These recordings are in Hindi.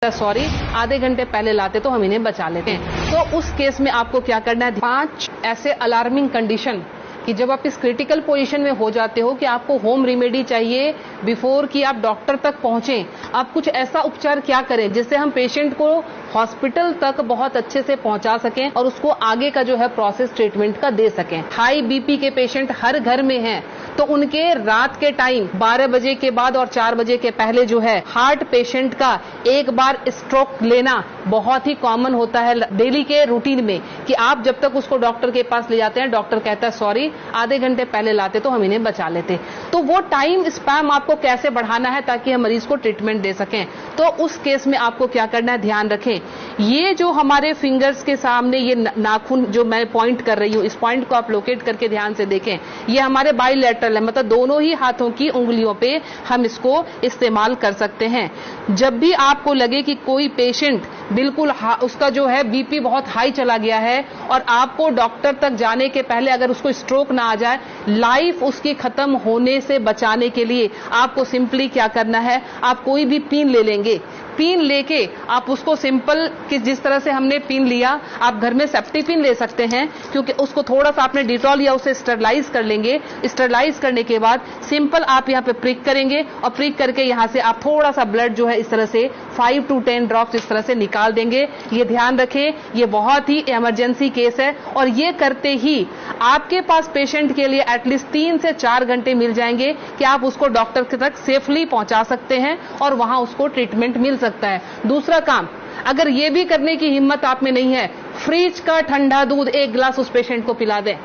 सॉरी आधे घंटे पहले लाते तो हम इन्हें बचा लेते हैं। तो उस केस में आपको क्या करना है, 5 ऐसे अलार्मिंग कंडीशन कि जब आप इस क्रिटिकल पोजीशन में हो जाते हो कि आपको होम रेमेडी चाहिए बिफोर कि आप डॉक्टर तक पहुंचे। आप कुछ ऐसा उपचार क्या करें जिससे हम पेशेंट को हॉस्पिटल तक बहुत अच्छे से पहुंचा सकें और उसको आगे का जो है प्रोसेस ट्रीटमेंट का दे सकें। हाई बीपी के पेशेंट हर घर में हैं, तो उनके रात के टाइम 12 बजे के बाद और 4 बजे के पहले जो है हार्ट पेशेंट का एक बार स्ट्रोक लेना बहुत ही कॉमन होता है डेली के रूटीन में, कि आप जब तक उसको डॉक्टर के पास ले जाते हैं डॉक्टर कहता है सॉरी आधे घंटे पहले लाते तो हम इन्हें बचा लेते। तो वो टाइम स्पैम आपको कैसे बढ़ाना है ताकि हम मरीज को ट्रीटमेंट दे सकें। तो उस केस में आपको क्या करना है, ध्यान रखें ये जो हमारे फिंगर्स के सामने ये नाखून जो मैं पॉइंट कर रही हूं, इस पॉइंट को आप लोकेट करके ध्यान से देखें। ये हमारे बाइलेटरल है, मतलब दोनों ही हाथों की उंगलियों पे हम इसको इस्तेमाल कर सकते हैं। जब भी आपको लगे कि कोई पेशेंट बिल्कुल उसका जो है बीपी बहुत हाई चला गया है और आपको डॉक्टर तक जाने के पहले अगर उसको स्ट्रोक ना आ जाए, लाइफ उसकी खत्म होने से बचाने के लिए आपको सिंपली क्या करना है, आप कोई भी पिन ले लेंगे। पिन लेके आप उसको सिंपल कि जिस तरह से हमने पिन लिया, आप घर में सेफ्टी पिन ले सकते हैं, क्योंकि उसको थोड़ा सा आपने डिटॉल या उसे स्टरलाइज कर लेंगे। स्टरलाइज करने के बाद सिंपल आप यहाँ पे प्रिक करेंगे और प्रिक करके यहाँ से आप थोड़ा सा ब्लड जो है इस तरह से 5 to 10 ड्रॉप्स इस तरह से निकाल देंगे। ये ध्यान रखें, ये बहुत ही इमरजेंसी केस है और ये करते ही आपके पास पेशेंट के लिए एटलीस्ट 3 से 4 घंटे मिल जाएंगे कि आप उसको डॉक्टर तक सेफली पहुंचा सकते हैं और वहां उसको ट्रीटमेंट मिल सकता है। दूसरा काम, अगर ये भी करने की हिम्मत आप में नहीं है, फ्रिज का ठंडा दूध 1 गिलास उस पेशेंट को पिला दें।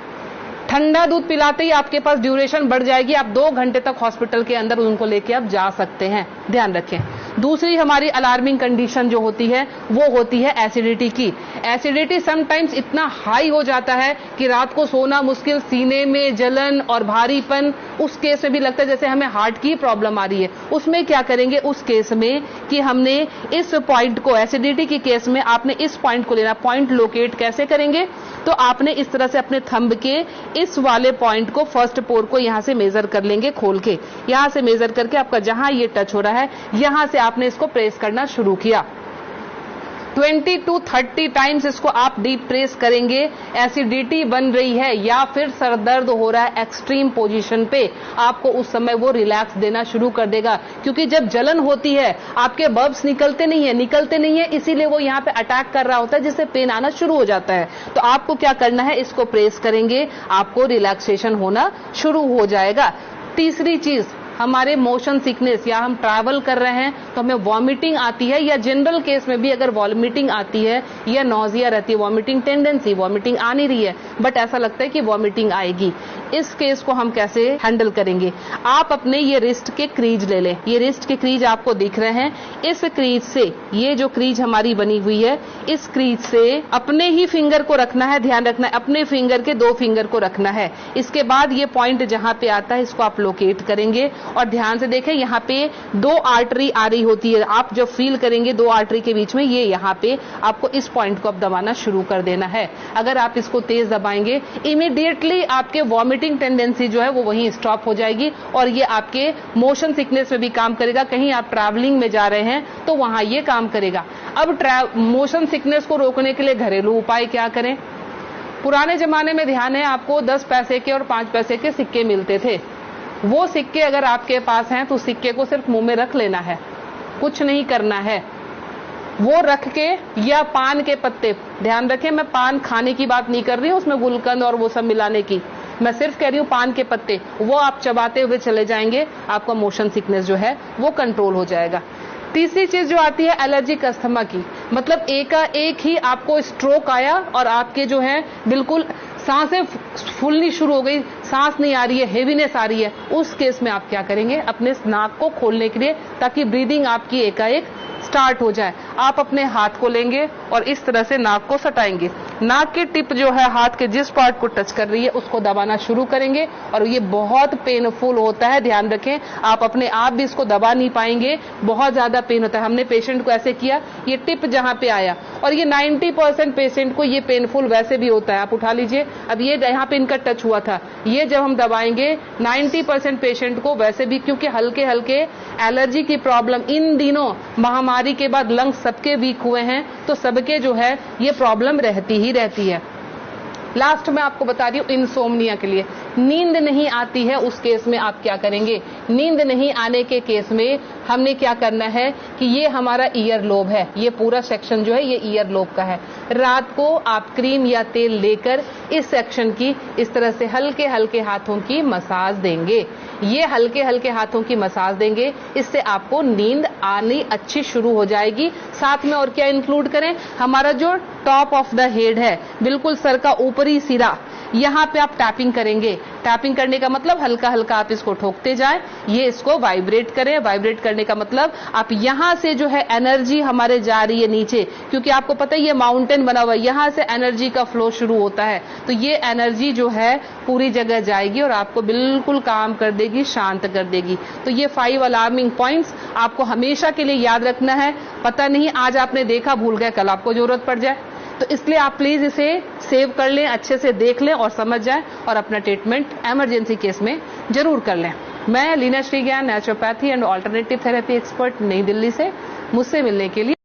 ठंडा दूध पिलाते ही आपके पास ड्यूरेशन बढ़ जाएगी, आप 2 घंटे तक हॉस्पिटल के अंदर उनको लेके आप जा सकते हैं। ध्यान रखें। दूसरी हमारी अलार्मिंग कंडीशन जो होती है वो होती है एसिडिटी की। एसिडिटी समटाइम्स इतना हाई हो जाता है कि रात को सोना मुश्किल, सीने में जलन और भारीपन, उस केस में भी लगता है जैसे हमें हार्ट की प्रॉब्लम आ रही है। उसमें क्या करेंगे, उस केस में कि हमने इस पॉइंट को, एसिडिटी की केस में आपने इस पॉइंट को लेना। पॉइंट लोकेट कैसे करेंगे, तो आपने इस तरह से अपने थंब के इस वाले पॉइंट को, फर्स्ट पोर को यहां से मेजर कर लेंगे, खोल के यहां से मेजर करके आपका जहां ये टच हो रहा है यहां से आपने इसको प्रेस करना शुरू किया। 20 to 30 टाइम्स इसको आप डीप प्रेस करेंगे। एसिडिटी बन रही है या फिर सरदर्द हो रहा है एक्सट्रीम पोजीशन पे, आपको उस समय वो रिलैक्स देना शुरू कर देगा, क्योंकि जब जलन होती है आपके बब्स निकलते नहीं है, इसीलिए वो यहाँ पे अटैक कर रहा होता है जिससे पेन आना शुरू हो जाता है। तो आपको क्या करना है, इसको प्रेस करेंगे, आपको रिलैक्सेशन होना शुरू हो जाएगा। तीसरी चीज, हमारे मोशन सिकनेस या हम ट्रैवल कर रहे हैं तो हमें वॉमिटिंग आती है, या जनरल केस में भी अगर वॉमिटिंग आती है या नॉजिया रहती है, वॉमिटिंग टेंडेंसी, वॉमिटिंग आ नहीं रही है बट ऐसा लगता है कि वॉमिटिंग आएगी, इस केस को हम कैसे हैंडल करेंगे। आप अपने ये रिस्ट के क्रीज ले लें। ये रिस्ट के क्रीज आपको दिख रहे हैं, इस क्रीज से, ये जो क्रीज हमारी बनी हुई है, इस क्रीज से अपने ही फिंगर को रखना है। ध्यान रखना है, अपने फिंगर के 2 फिंगर को रखना है। इसके बाद ये पॉइंट जहां पे आता है इसको आप लोकेट करेंगे और ध्यान से देखें, यहाँ पे 2 आर्टरी आ रही होती है। आप जब फील करेंगे 2 आर्टरी के बीच में, ये यहाँ पे आपको इस पॉइंट को अब दबाना शुरू कर देना है। अगर आप इसको तेज दबाएंगे, इमीडिएटली आपके वॉमिटिंग टेंडेंसी जो है वो वहीं स्टॉप हो जाएगी और ये आपके मोशन सिकनेस में भी काम करेगा। कहीं आप ट्रैवलिंग में जा रहे हैं तो वहां ये काम करेगा। अब मोशन सिकनेस को रोकने के लिए घरेलू उपाय क्या करें। पुराने जमाने में ध्यान है आपको 10 पैसे के और 5 पैसे के सिक्के मिलते थे। वो सिक्के अगर आपके पास हैं तो सिक्के को सिर्फ मुंह में रख लेना है, कुछ नहीं करना है। वो रख के, या पान के पत्ते, ध्यान रखें मैं पान खाने की बात नहीं कर रही हूं, उसमें गुलकंद और वो सब मिलाने की, मैं सिर्फ कह रही हूं पान के पत्ते, वो आप चबाते हुए चले जाएंगे, आपका मोशन सिकनेस जो है वो कंट्रोल हो जाएगा। तीसरी चीज जो आती है एलर्जिक अस्थमा की, मतलब एक ही आपको स्ट्रोक आया और आपके जो है बिल्कुल सांसें फूलनी शुरू हो गई, सांस नहीं आ रही है, हेवीनेस आ रही है, उस केस में आप क्या करेंगे, अपने नाक को खोलने के लिए, ताकि ब्रीदिंग आपकी एकाएक स्टार्ट हो जाए, आप अपने हाथ को लेंगे और इस तरह से नाक को सटाएंगे। नाक की टिप जो है हाथ के जिस पार्ट को टच कर रही है उसको दबाना शुरू करेंगे और ये बहुत पेनफुल होता है। ध्यान रखें, आप अपने आप भी इसको दबा नहीं पाएंगे, बहुत ज्यादा पेन होता है। हमने पेशेंट को ऐसे किया, ये टिप जहां पे आया, और ये 90% पेशेंट को ये पेनफुल वैसे भी होता है। आप उठा लीजिए, अब ये यहाँ पे इनका टच हुआ था, ये जब हम दबाएंगे 90% पेशेंट को वैसे भी, क्योंकि हल्के हल्के एलर्जी की प्रॉब्लम इन दिनों महामारी के बाद लंग्स सबके वीक हुए हैं, तो सबके जो है ये प्रॉब्लम रहती ही रहती है। लास्ट में आपको बता रही हूँ इंसोम्निया के लिए, नींद नहीं आती है उस केस में आप क्या करेंगे। नींद नहीं आने के केस में हमने क्या करना है कि ये हमारा ईयर लोब है, ये पूरा सेक्शन जो है ये ईयर लोब का है। रात को आप क्रीम या तेल लेकर इस सेक्शन की इस तरह से हल्के हल्के हाथों की मसाज देंगे। ये हल्के हल्के हाथों की मसाज देंगे, इससे आपको नींद आनी अच्छी शुरू हो जाएगी। साथ में और क्या इंक्लूड करें, हमारा जो टॉप ऑफ द हेड है, बिल्कुल सर का ऊपरी सिरा, यहाँ पे आप टैपिंग करेंगे। टैपिंग करने का मतलब हल्का हल्का आप इसको ठोकते जाएं, ये इसको वाइब्रेट करें। वाइब्रेट करने का मतलब आप यहां से जो है एनर्जी हमारे जा रही है नीचे, क्योंकि आपको पता है ये माउंटेन बना हुआ है, यहां से एनर्जी का फ्लो शुरू होता है, तो ये एनर्जी जो है पूरी जगह जाएगी और आपको बिल्कुल काम कर देगी, शांत कर देगी। तो ये 5 अलार्मिंग पॉइंट्स आपको हमेशा के लिए याद रखना है। पता नहीं आज आपने देखा, भूल गए, कल आपको जरूरत पड़ जाए, तो इसलिए आप प्लीज इसे सेव कर लें, अच्छे से देख लें और समझ जाएं और अपना ट्रीटमेंट इमरजेंसी केस में जरूर कर लें। मैं Leena Shrigyan, naturopathy and alternative therapy expert, New Delhi से। मुझसे मिलने के लिए